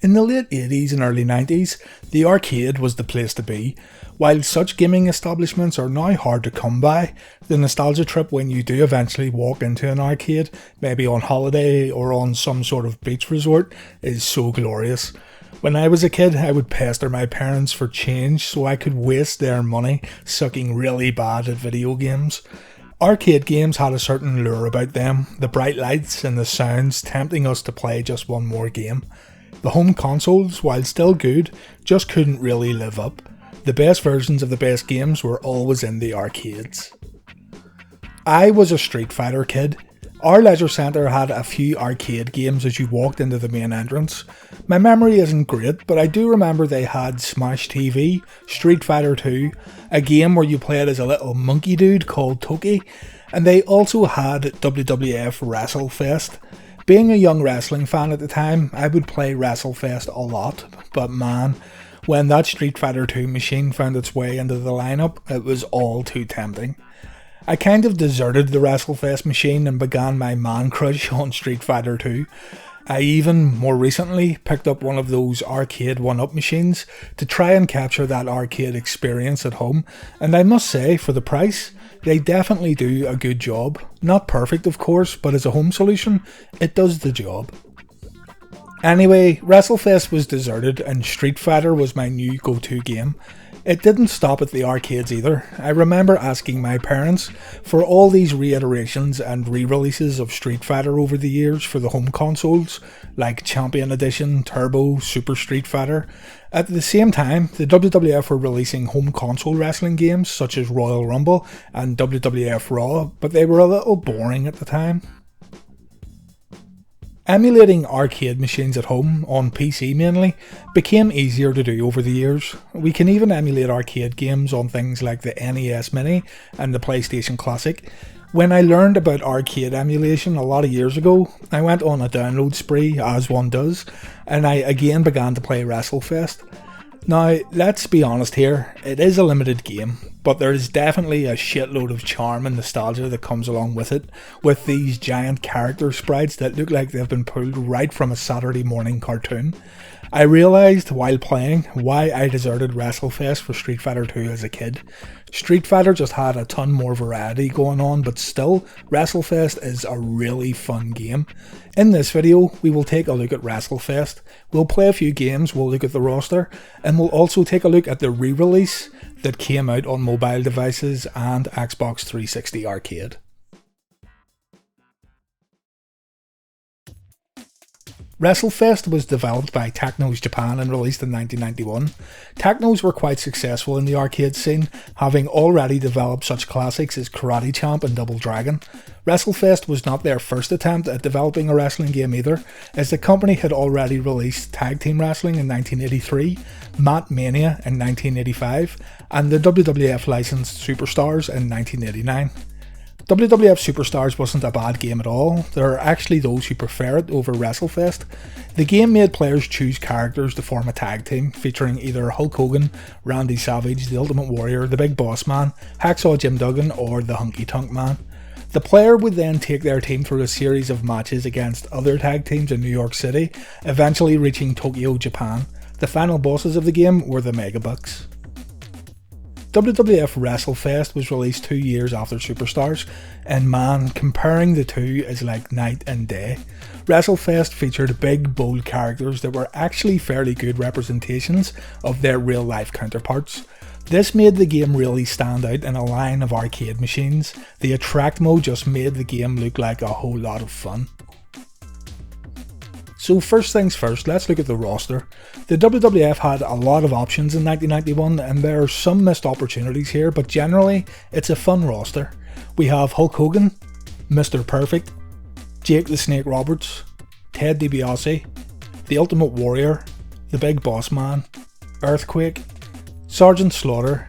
In the late 80s and early 90s, the arcade was the place to be. While such gaming establishments are now hard to come by, the nostalgia trip when you do eventually walk into an arcade, maybe on holiday or on some sort of beach resort, is so glorious. When I was a kid, I would pester my parents for change so I could waste their money sucking really bad at video games. Arcade games had a certain lure about them, the bright lights and the sounds tempting us to play just one more game. The home consoles, while still good, just couldn't really live up. The best versions of the best games were always in the arcades. I was a Street Fighter kid. Our leisure centre had a few arcade games as you walked into the main entrance. My memory isn't great, but I do remember they had Smash TV, Street Fighter 2, a game where you played as a little monkey dude called Toki, and they also had WWF WrestleFest. Being a young wrestling fan at the time, I would play WrestleFest a lot, but man, when that Street Fighter 2 machine found its way into the lineup, it was all too tempting. I kind of deserted the WrestleFest machine and began my man crush on Street Fighter 2. I even, more recently, picked up one of those arcade 1-up machines to try and capture that arcade experience at home, and I must say, for the price, they definitely do a good job. Not perfect of course, but as a home solution, it does the job. Anyway, WrestleFest was deserted and Street Fighter was my new go-to game. It didn't stop at the arcades either. I remember asking my parents for all these reiterations and re-releases of Street Fighter over the years for the home consoles, like Champion Edition, Turbo, Super Street Fighter. At the same time, the WWF were releasing home console wrestling games such as Royal Rumble and WWF Raw, but they were a little boring at the time. Emulating arcade machines at home, on PC mainly, became easier to do over the years. We can even emulate arcade games on things like the NES Mini and the PlayStation Classic. When I learned about arcade emulation a lot of years ago, I went on a download spree, as one does, and I again began to play WrestleFest. Now, let's be honest here, it is a limited game, but there is definitely a shitload of charm and nostalgia that comes along with it, with these giant character sprites that look like they've been pulled right from a Saturday morning cartoon. I realised while playing why I deserted WrestleFest for Street Fighter 2 as a kid. Street Fighter just had a ton more variety going on, but still, WrestleFest is a really fun game. In this video, we will take a look at WrestleFest, we'll play a few games, we'll look at the roster, and we'll also take a look at the re-release that came out on mobile devices and Xbox 360 Arcade. WrestleFest was developed by Technos Japan and released in 1991. Technos were quite successful in the arcade scene, having already developed such classics as Karate Champ and Double Dragon. WrestleFest was not their first attempt at developing a wrestling game either, as the company had already released Tag Team Wrestling in 1983, Mat Mania in 1985, and the WWF licensed Superstars in 1989. WWF Superstars wasn't a bad game at all. There are actually those who prefer it over WrestleFest. The game made players choose characters to form a tag team, featuring either Hulk Hogan, Randy Savage, The Ultimate Warrior, The Big Boss Man, Hacksaw Jim Duggan, or The Hunky Tonk Man. The player would then take their team through a series of matches against other tag teams in New York City, eventually reaching Tokyo, Japan. The final bosses of the game were the Megabucks. WWF WrestleFest was released 2 years after Superstars, and man, comparing the two is like night and day. WrestleFest featured big, bold characters that were actually fairly good representations of their real life counterparts. This made the game really stand out in a line of arcade machines. The attract mode just made the game look like a whole lot of fun. So first things first, let's look at the roster. The WWF had a lot of options in 1991 and there are some missed opportunities here, but generally it's a fun roster. We have Hulk Hogan, Mr. Perfect, Jake the Snake Roberts, Ted DiBiase, The Ultimate Warrior, The Big Boss Man, Earthquake, Sergeant Slaughter,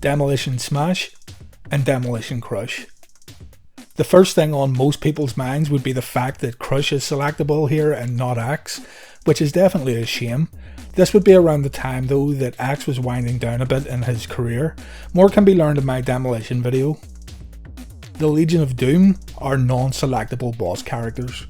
Demolition Smash, and Demolition Crush. The first thing on most people's minds would be the fact that Crush is selectable here and not Axe, which is definitely a shame. This would be around the time though that Axe was winding down a bit in his career. More can be learned in my Demolition video. The Legion of Doom are non-selectable boss characters.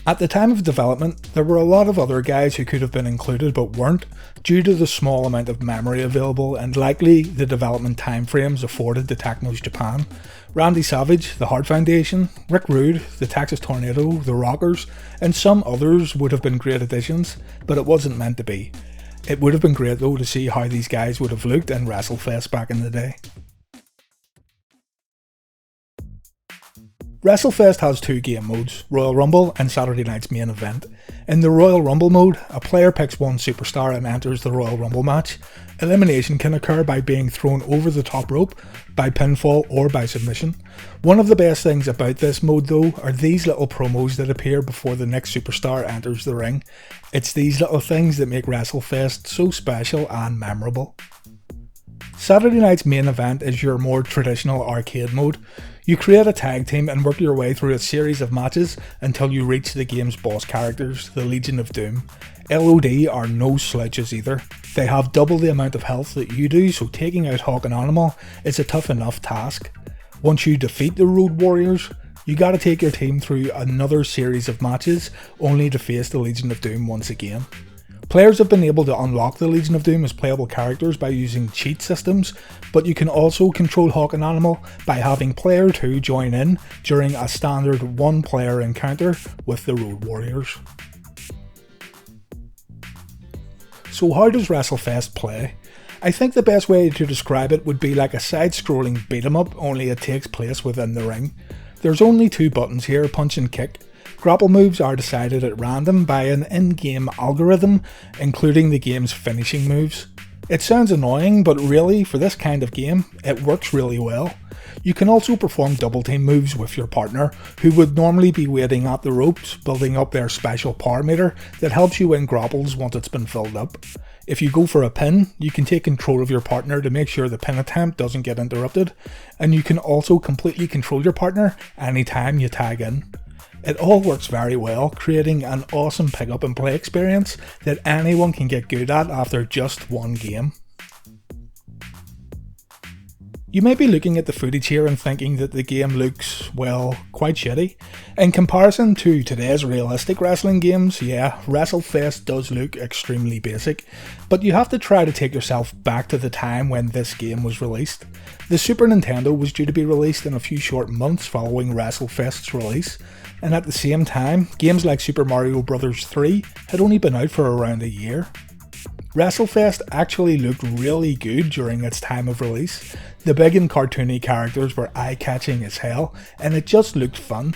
At the time of development, there were a lot of other guys who could have been included but weren't, due to the small amount of memory available and likely the development timeframes afforded to Technos Japan. Randy Savage, the Hart Foundation, Rick Rude, the Texas Tornado, the Rockers, and some others would have been great additions, but it wasn't meant to be. It would have been great though to see how these guys would have looked in WrestleFest back in the day. WrestleFest has two game modes, Royal Rumble and Saturday Night's Main Event. In the Royal Rumble mode, a player picks one superstar and enters the Royal Rumble match. Elimination can occur by being thrown over the top rope, by pinfall or by submission. One of the best things about this mode though are these little promos that appear before the next superstar enters the ring. It's these little things that make WrestleFest so special and memorable. Saturday Night's Main Event is your more traditional arcade mode. You create a tag team and work your way through a series of matches until you reach the game's boss characters, the Legion of Doom. LOD are no slouches either. They have double the amount of health that you do, so taking out Hogan Animal is a tough enough task. Once you defeat the Road Warriors, you gotta take your team through another series of matches, only to face the Legion of Doom once again. Players have been able to unlock the Legion of Doom as playable characters by using cheat systems, but you can also control Hawk and Animal by having player 2 join in during a standard one player encounter with the Road Warriors. So how does WrestleFest play? I think the best way to describe it would be like a side-scrolling beat 'em up, only it takes place within the ring. There's only two buttons here, punch and kick. Grapple moves are decided at random by an in-game algorithm, including the game's finishing moves. It sounds annoying, but really, for this kind of game, it works really well. You can also perform double team moves with your partner, who would normally be waiting at the ropes, building up their special power meter that helps you win grapples once it's been filled up. If you go for a pin, you can take control of your partner to make sure the pin attempt doesn't get interrupted, and you can also completely control your partner anytime you tag in. It all works very well, creating an awesome pick up and play experience that anyone can get good at after just one game. You may be looking at the footage here and thinking that the game looks, well, quite shitty. In comparison to today's realistic wrestling games, yeah, WrestleFest does look extremely basic, but you have to try to take yourself back to the time when this game was released. The Super Nintendo was due to be released in a few short months following WrestleFest's release, and at the same time, games like Super Mario Bros. 3 had only been out for around a year. WrestleFest actually looked really good during its time of release. The big and cartoony characters were eye-catching as hell, and it just looked fun.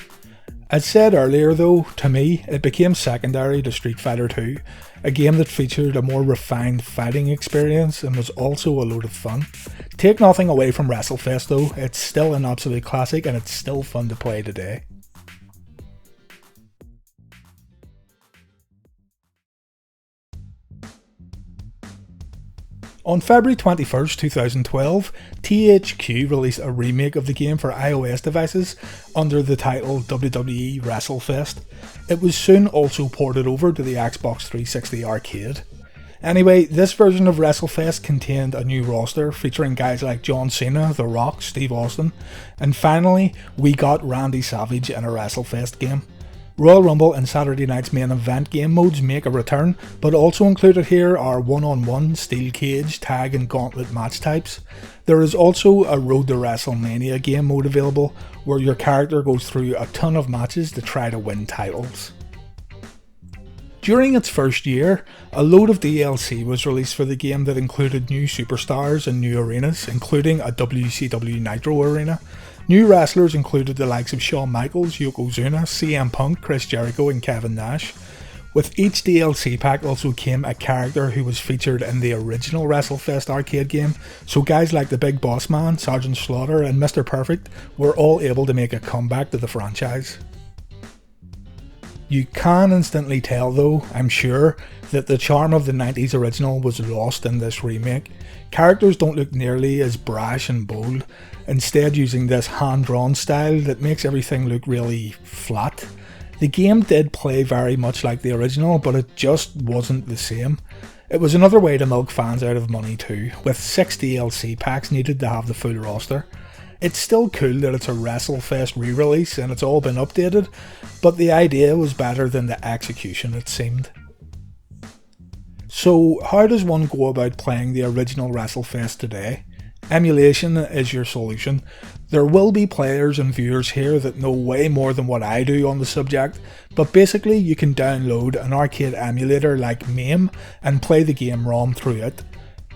As said earlier though, to me, it became secondary to Street Fighter 2, a game that featured a more refined fighting experience and was also a load of fun. Take nothing away from WrestleFest though, it's still an absolute classic and it's still fun to play today. On February 21st, 2012, THQ released a remake of the game for iOS devices under the title WWE WrestleFest. It was soon also ported over to the Xbox 360 arcade. Anyway, this version of WrestleFest contained a new roster featuring guys like John Cena, The Rock, Steve Austin, and finally, we got Randy Savage in a WrestleFest game. Royal Rumble and Saturday Night's Main Event game modes make a return, but also included here are one-on-one, steel cage, tag and gauntlet match types. There is also a Road to WrestleMania game mode available, where your character goes through a ton of matches to try to win titles. During its first year, a load of DLC was released for the game that included new superstars and new arenas, including a WCW Nitro arena. New wrestlers included the likes of Shawn Michaels, Yokozuna, CM Punk, Chris Jericho and Kevin Nash. With each DLC pack also came a character who was featured in the original WrestleFest arcade game, so guys like the Big Boss Man, Sergeant Slaughter and Mr. Perfect were all able to make a comeback to the franchise. You can instantly tell though, I'm sure, that the charm of the 90s original was lost in this remake. Characters don't look nearly as brash and bold, instead using this hand-drawn style that makes everything look really flat. The game did play very much like the original, but it just wasn't the same. It was another way to milk fans out of money too, with 6 DLC packs needed to have the full roster. It's still cool that it's a WrestleFest re-release and it's all been updated, but the idea was better than the execution, it seemed. So how does one go about playing the original WrestleFest today? Emulation is your solution. There will be players and viewers here that know way more than what I do on the subject, but basically you can download an arcade emulator like MAME and play the game ROM through it.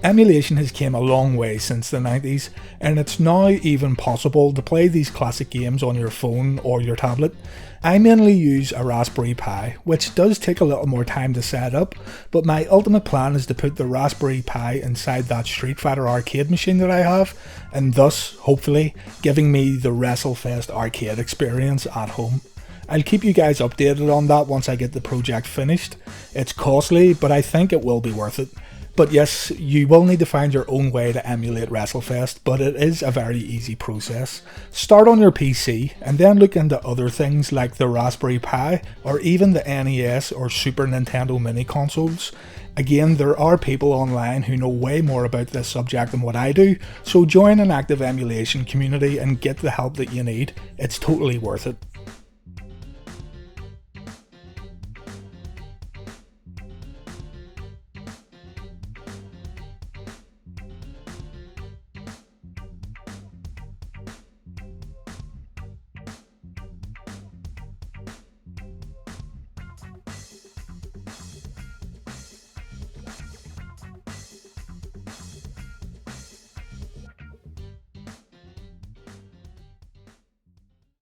Emulation has came a long way since the 90s, and it's now even possible to play these classic games on your phone or your tablet. I mainly use a Raspberry Pi, which does take a little more time to set up, but my ultimate plan is to put the Raspberry Pi inside that Street Fighter arcade machine that I have, and thus, hopefully, giving me the WrestleFest arcade experience at home. I'll keep you guys updated on that once I get the project finished. It's costly, but I think it will be worth it. But yes, you will need to find your own way to emulate WrestleFest, but it is a very easy process. Start on your PC and then look into other things like the Raspberry Pi or even the NES or Super Nintendo mini consoles. Again, there are people online who know way more about this subject than what I do, so join an active emulation community and get the help that you need. It's totally worth it.